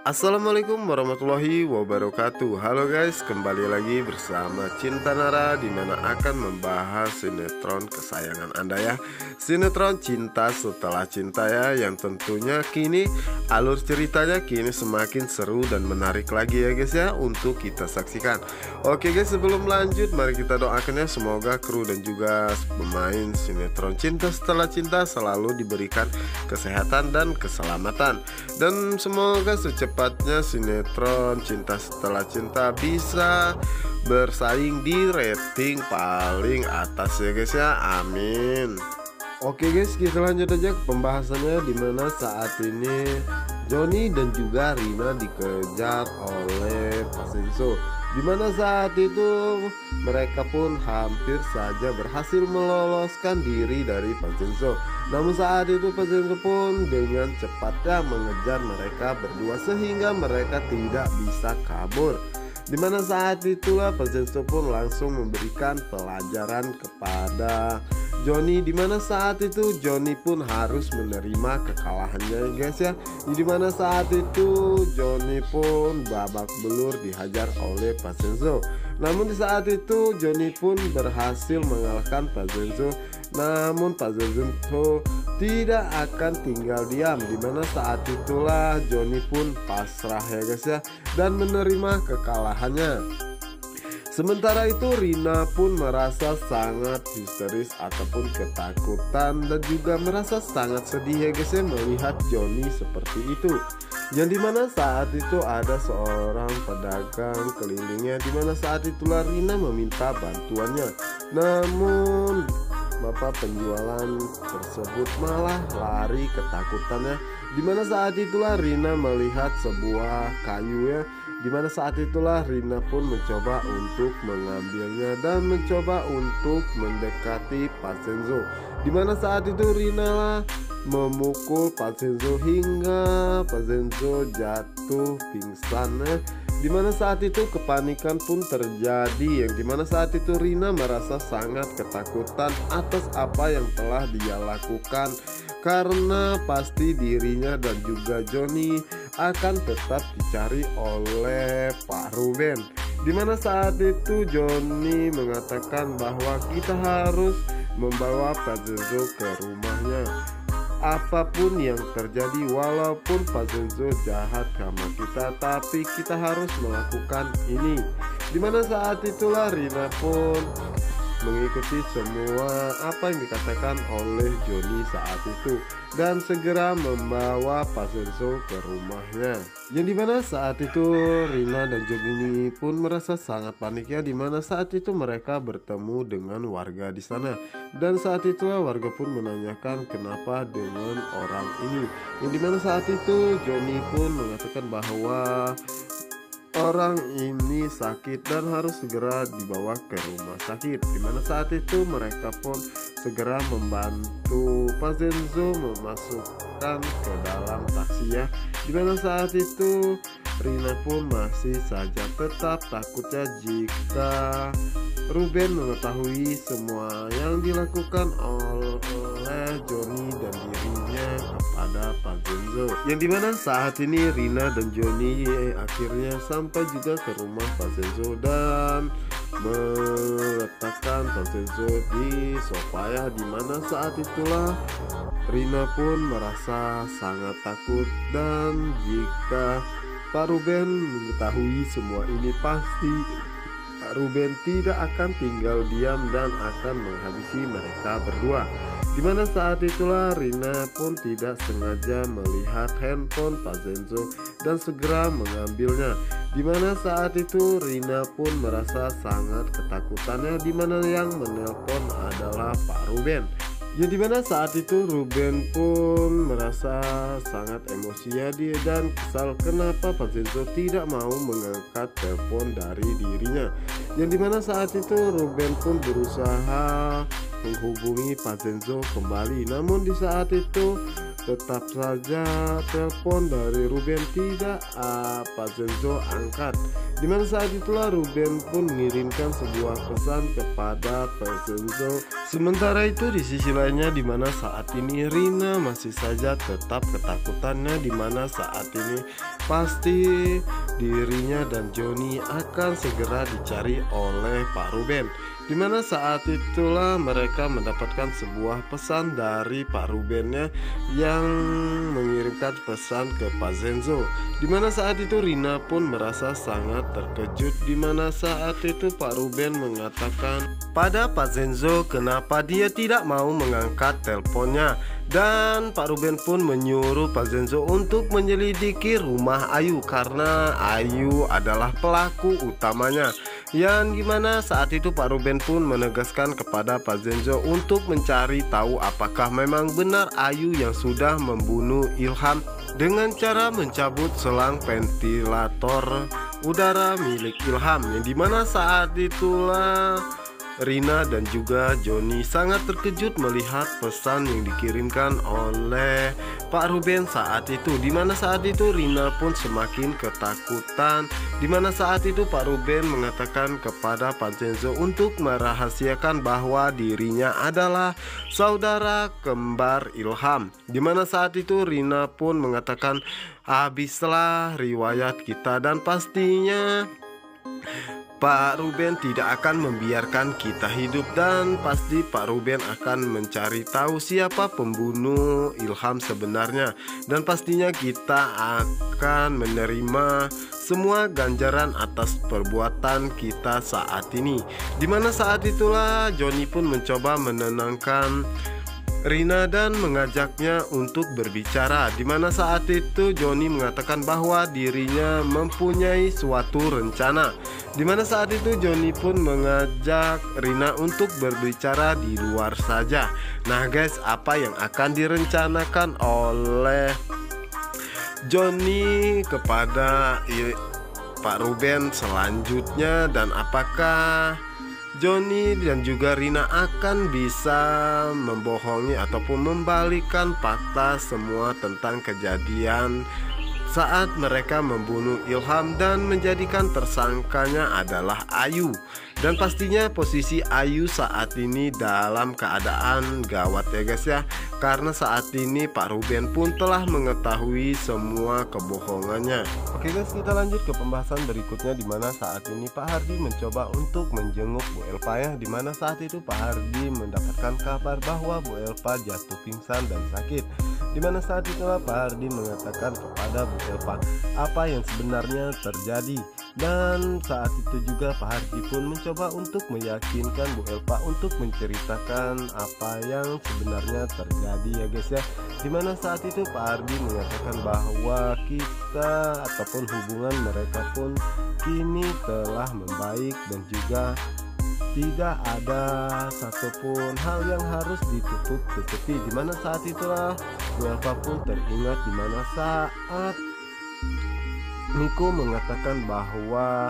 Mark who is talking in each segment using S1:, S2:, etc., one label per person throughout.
S1: Assalamualaikum warahmatullahi wabarakatuh. Halo guys, kembali lagi bersama Cinta Nara, dimana akan membahas sinetron kesayangan Anda ya, sinetron Cinta Setelah Cinta ya, yang tentunya kini alur ceritanya kini semakin seru dan menarik lagi ya guys ya, untuk kita saksikan. Oke guys, sebelum lanjut mari kita doakannya semoga kru dan juga pemain sinetron Cinta Setelah Cinta selalu diberikan kesehatan dan keselamatan, dan semoga secepatnya sinetron Cinta Setelah Cinta bisa bersaing di rating paling atas ya guys ya, amin. Oke guys, kita lanjut aja ke pembahasannya, dimana saat ini Johnny dan juga Rina dikejar oleh Pak Senso, dimana saat itu mereka pun hampir saja berhasil meloloskan diri dari Pak Senso. Namun saat itu Pak Senso pun dengan cepatnya mengejar mereka berdua sehingga mereka tidak bisa kabur. Dimana saat itulah Pak Senso pun langsung memberikan pelajaran kepada Johnny, dimana saat itu Johnny pun harus menerima kekalahannya guys ya. Dimana saat itu Johnny pun babak belur dihajar oleh Pak Senso. Namun di saat itu Johnny pun berhasil mengalahkan Pak Senso. Namun Pak Senso tidak akan tinggal diam, dimana saat itulah Johnny pun pasrah ya guys ya, dan menerima kekalahannya. Sementara itu Rina pun merasa sangat histeris ataupun ketakutan dan juga merasa sangat sedih ya guys ya, melihat Johnny seperti itu. Yang dimana saat itu ada seorang pedagang kelilingnya, dimana saat itulah Rina meminta bantuannya. Namun bapak penjualan tersebut malah lari ketakutannya, dimana saat itulah Rina melihat sebuah kayu ya, dimana saat itulah Rina pun mencoba untuk mengambilnya dan mencoba untuk mendekati Pak Senso. Dimana saat itu Rina memukul Pak Senso hingga Pak Senso jatuh pingsan ya. Dimana saat itu kepanikan pun terjadi, yang dimana saat itu Rina merasa sangat ketakutan atas apa yang telah dia lakukan, karena pasti dirinya dan juga Johnny akan tetap dicari oleh Pak Ruben. Dimana saat itu Johnny mengatakan bahwa kita harus membawa Pak Senso ke rumahnya. Apapun yang terjadi, walaupun Pak Senso jahat sama kita, tapi kita harus melakukan ini. Dimana saat itulah Rina pun mengikuti semua apa yang dikatakan oleh Johnny saat itu dan segera membawa Pak Senso ke rumahnya. Yang dimana saat itu Rina dan Johnny pun merasa sangat panik ya, dimana saat itu mereka bertemu dengan warga di sana, dan saat itulah warga pun menanyakan kenapa dengan orang ini. Yang dimana saat itu Johnny pun mengatakan bahwa orang ini sakit dan harus segera dibawa ke rumah sakit. Dimana saat itu mereka pun segera membantu Pak Senso memasukkan ke dalam taksi ya. Dimana saat itu Rina pun masih saja tetap takutnya jika Ruben mengetahui semua yang dilakukan oleh Johnny dan dirinya kepada Pak Senso. Yang dimana saat ini Rina dan Johnny akhirnya sampai juga ke rumah Pak Senso dan meletakkan Pak Senso di sofa ya. Dimana saat itulah Rina pun merasa sangat takut, dan jika Pak Ruben mengetahui semua ini pasti Pak Ruben tidak akan tinggal diam dan akan menghabisi mereka berdua. Dimana saat itulah Rina pun tidak sengaja melihat handphone Pak Senso dan segera mengambilnya. Dimana saat itu Rina pun merasa sangat ketakutannya, dimana yang menelpon adalah Pak Ruben. Ya, dimana saat itu Ruben pun merasa sangat emosi ya, dia dan kesal kenapa Pak Senso tidak mau mengangkat telepon dari dirinya. Yang dimana saat itu Ruben pun berusaha menghubungi Pak Senso kembali, namun di saat itu tetap saja telepon dari Ruben tidak Pak Zenzo angkat. Dimana saat itulah Ruben pun mengirimkan sebuah pesan kepada Pak Zenzo. Sementara itu di sisi lainnya, dimana saat ini Rina masih saja tetap ketakutannya, dimana saat ini pasti dirinya dan Joni akan segera dicari oleh Pak Ruben. Dimana saat itulah mereka mendapatkan sebuah pesan dari Pak Rubennya yang mengirimkan pesan ke Pak Zenzo. Dimana saat itu Rina pun merasa sangat terkejut, dimana saat itu Pak Ruben mengatakan pada Pak Zenzo kenapa dia tidak mau mengangkat teleponnya. Dan Pak Ruben pun menyuruh Pak Zenzo untuk menyelidiki rumah Ayu karena Ayu adalah pelaku utamanya. Yang dimana saat itu Pak Ruben pun menegaskan kepada Pak Zenzo untuk mencari tahu apakah memang benar Ayu yang sudah membunuh Ilham dengan cara mencabut selang ventilator udara milik Ilham. Yang dimana saat itulah Rina dan juga Joni sangat terkejut melihat pesan yang dikirimkan oleh Pak Ruben saat itu. Dimana saat itu Rina pun semakin ketakutan. Dimana saat itu Pak Ruben mengatakan kepada Pak Zenzo untuk merahasiakan bahwa dirinya adalah saudara kembar Ilham. Dimana saat itu Rina pun mengatakan habislah riwayat kita dan pastinya Pak Ruben tidak akan membiarkan kita hidup dan pasti Pak Ruben akan mencari tahu siapa pembunuh Ilham sebenarnya, dan pastinya kita akan menerima semua ganjaran atas perbuatan kita saat ini. Dimana saat itulah Joni pun mencoba menenangkan Rina dan mengajaknya untuk berbicara. Dimana saat itu Joni mengatakan bahwa dirinya mempunyai suatu rencana. Dimana saat itu Joni pun mengajak Rina untuk berbicara di luar saja. Nah guys, apa yang akan direncanakan oleh Joni kepada Pak Ruben selanjutnya, dan apakah Joni dan juga Rina akan bisa membohongi ataupun membalikan fakta semua tentang kejadian saat mereka membunuh Ilham dan menjadikan tersangkanya adalah Ayu. Dan pastinya posisi Ayu saat ini dalam keadaan gawat ya guys ya, karena saat ini Pak Ruben pun telah mengetahui semua kebohongannya. Oke guys, kita lanjut ke pembahasan berikutnya, dimana saat ini Pak Hardi mencoba untuk menjenguk Bu Elpa ya. Dimana saat itu Pak Hardi mendapatkan kabar bahwa Bu Elpa jatuh pingsan dan sakit. Dimana saat itulah Pak Hardi mengatakan kepada Bu Elpa apa yang sebenarnya terjadi. Dan saat itu juga Pak Hardi pun mencoba untuk meyakinkan Bu Elpa untuk menceritakan apa yang sebenarnya terjadi ya guys ya. Dimana saat itu Pak Hardi mengatakan bahwa kita ataupun hubungan mereka pun kini telah membaik dan juga tidak ada satupun hal yang harus ditutup-tutupi. Dimana saat itulah Bu Elpa pun teringat dimana saat Niko mengatakan bahwa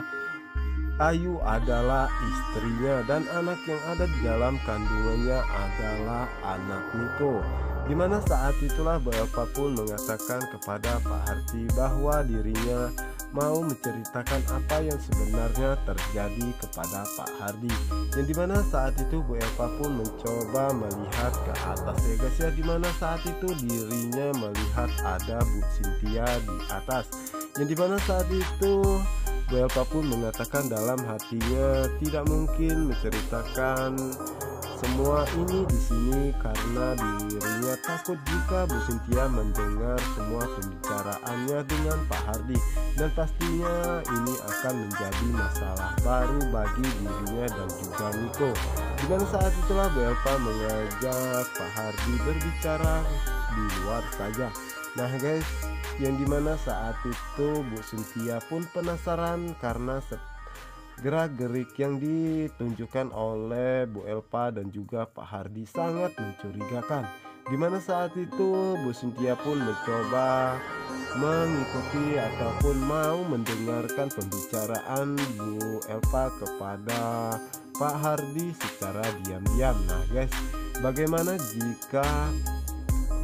S1: Ayu adalah istrinya dan anak yang ada di dalam kandungannya adalah anak Niko. Dimana saat itulah Bu Elpa pun mengatakan kepada Pak Hardi bahwa dirinya mau menceritakan apa yang sebenarnya terjadi kepada Pak Hardi. Yang dimana saat itu Bu Elpa pun mencoba melihat ke atas ya guys ya. Dimana saat itu dirinya melihat ada Bu Cynthia di atas. Yang dimana saat itu Bu Elpa pun mengatakan dalam hatinya tidak mungkin menceritakan semua ini di sini karena dirinya takut jika Bu Cynthia mendengar semua pembicaraannya dengan Pak Hardi, dan pastinya ini akan menjadi masalah baru bagi dirinya dan juga Niko. Dimana saat itulah Bu Elpa mengajak Pak Hardi berbicara di luar saja. Nah guys, yang dimana saat itu Bu Cynthia pun penasaran karena gerak-gerik yang ditunjukkan oleh Bu Elpa dan juga Pak Hardi sangat mencurigakan. Dimana saat itu Bu Cynthia pun mencoba mengikuti ataupun mau mendengarkan pembicaraan Bu Elpa kepada Pak Hardi secara diam-diam. Nah guys, bagaimana jika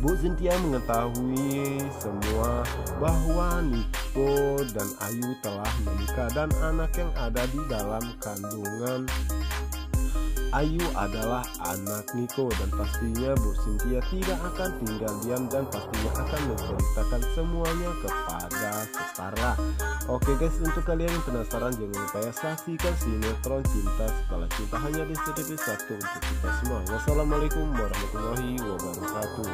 S1: Bu Cynthia mengetahui semua bahwa Niko dan Ayu telah menikah dan anak yang ada di dalam kandungan Ayu adalah anak Niko, dan pastinya Bu Cynthia tidak akan tinggal diam dan pastinya akan menceritakan semuanya kepada Setara. Oke guys, untuk kalian yang penasaran jangan lupa ya saksikan sinetron Cinta Setelah Cinta hanya di CTV1 untuk kita semua. Wassalamualaikum warahmatullahi wabarakatuh.